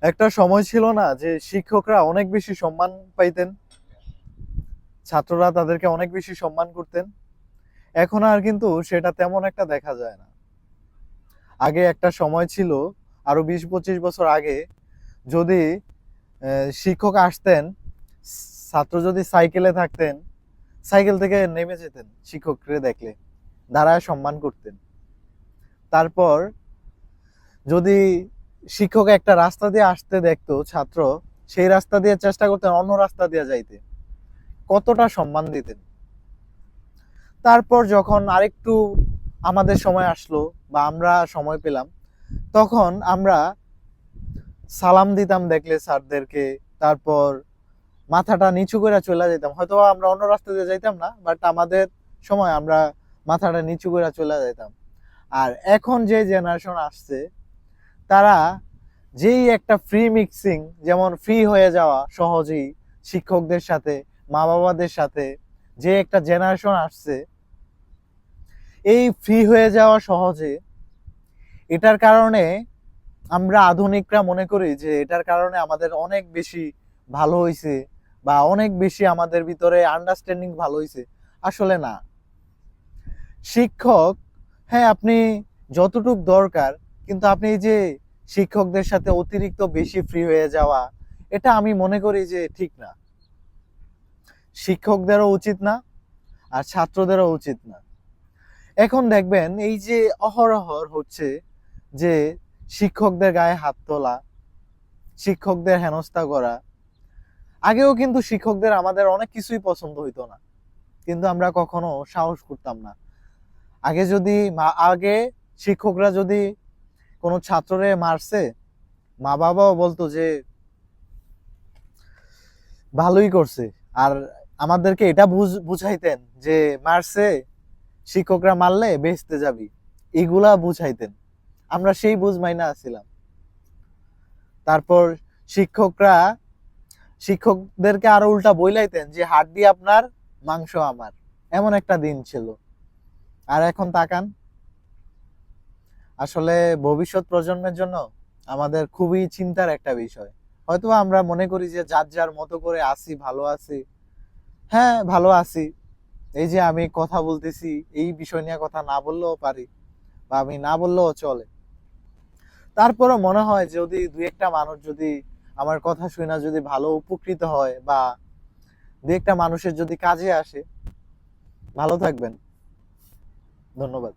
একটা সময় ছিল না যে শিক্ষকরা অনেক বেশি সম্মান পাইতেন, ছাত্ররা তাদেরকে অনেক বেশি সম্মান করতেন। এখন আর কিন্তু সেটা তেমন একটা দেখা যায় না। আগে একটা সময় ছিল, আরো 20-25 বছর আগে, যদি শিক্ষক আসতেন, ছাত্র যদি সাইকেলে থাকতেন, সাইকেল থেকে নেমে যেতেন শিক্ষককে দেখলে, দাঁড়ায় সম্মান করতেন। তারপর যদি শিক্ষক একটা রাস্তা দিয়ে আসতে দেখতো ছাত্র, সেই রাস্তা দিয়ে চেষ্টা করতেন অন্য রাস্তা দিয়ে যাইতে, কতটা সম্মান দিতেন। তারপর যখন আরেকটু আমাদের সময় আসলো বা আমরা সময় পেলাম, তখন আমরা সালাম দিতাম দেখলে স্যারদেরকে, তারপর মাথাটা নিচু করে চলে যেতাম। হয়তো আমরা অন্য রাস্তা দিয়ে যাইতাম না, বাট আমাদের সময় আমরা মাথাটা নিচু করে চলে যেতাম। আর এখন যে জেনারেশন আসছে, তারা যেই একটা ফ্রি মিক্সিং, যেমন ফ্রি হয়ে যাওয়া সহজেই শিক্ষকদের সাথে, মা বাবাদের সাথে, যে একটা জেনারেশন আসছে, এই ফ্রি হয়ে যাওয়া সহজে, এটার কারণে আমরা আধুনিকরা মনে করি যে এটার কারণে আমাদের অনেক বেশি ভালো হয়েছে বা অনেক বেশি আমাদের ভিতরে আন্ডারস্ট্যান্ডিং ভালো হয়েছে। আসলে না। শিক্ষক, হ্যাঁ, আপনি যতটুক দরকার, কিন্তু আপনি এই যে শিক্ষকদের সাথে অতিরিক্ত বেশি ফ্রি হয়ে যাওয়া, এটা আমি মনে করি যে ঠিক না। শিক্ষকদেরও উচিত না, আর ছাত্রদেরও উচিত না। এখন দেখবেন এই যে অহরহ হচ্ছে যে শিক্ষকদের গায়ে হাত তোলা, শিক্ষকদের হেনস্থা করা। আগেও কিন্তু শিক্ষকদের আমাদের অনেক কিছুই পছন্দ হইতো না, কিন্তু আমরা কখনো সাহস করতাম না। আগে শিক্ষকরা যদি কোনো ছাত্ররে মারছে, মা বাবাও বলতো যে ভালোই করছে। আর আমাদেরকে এটা বুঝাইতেন যে মারছে, শিক্ষকরা মারলে বেহেশতে যাবি, এগুলা বুঝাইতেন। আমরা সেই বুঝ মাইনা আছিলাম। তারপর শিক্ষকরা শিক্ষকদেরকে আরো উল্টা বইলাইতেন যে হাড্ডি আপনার, মাংস আমার। এমন একটা দিন ছিল। আর এখন তাকান, আসলে ভবিষ্যৎ প্রজন্মের জন্য আমাদের খুবই চিন্তার একটা বিষয়। হয়তো আমরা মনে করি যে যার যার মতো করে আছি, ভালো আছি। হ্যাঁ, ভালো আছি। এই যে আমি কথা বলতেছি, এই বিষয় নিয়ে কথা না বললেও পারি, বা আমি না বললেও চলে। তারপরও মনে হয় যদি দুই একটা মানুষ যদি আমার কথা শুনে যদি ভালো উপকৃত হয়, বা দুই একটা মানুষের যদি কাজে আসে। ভালো থাকবেন। ধন্যবাদ।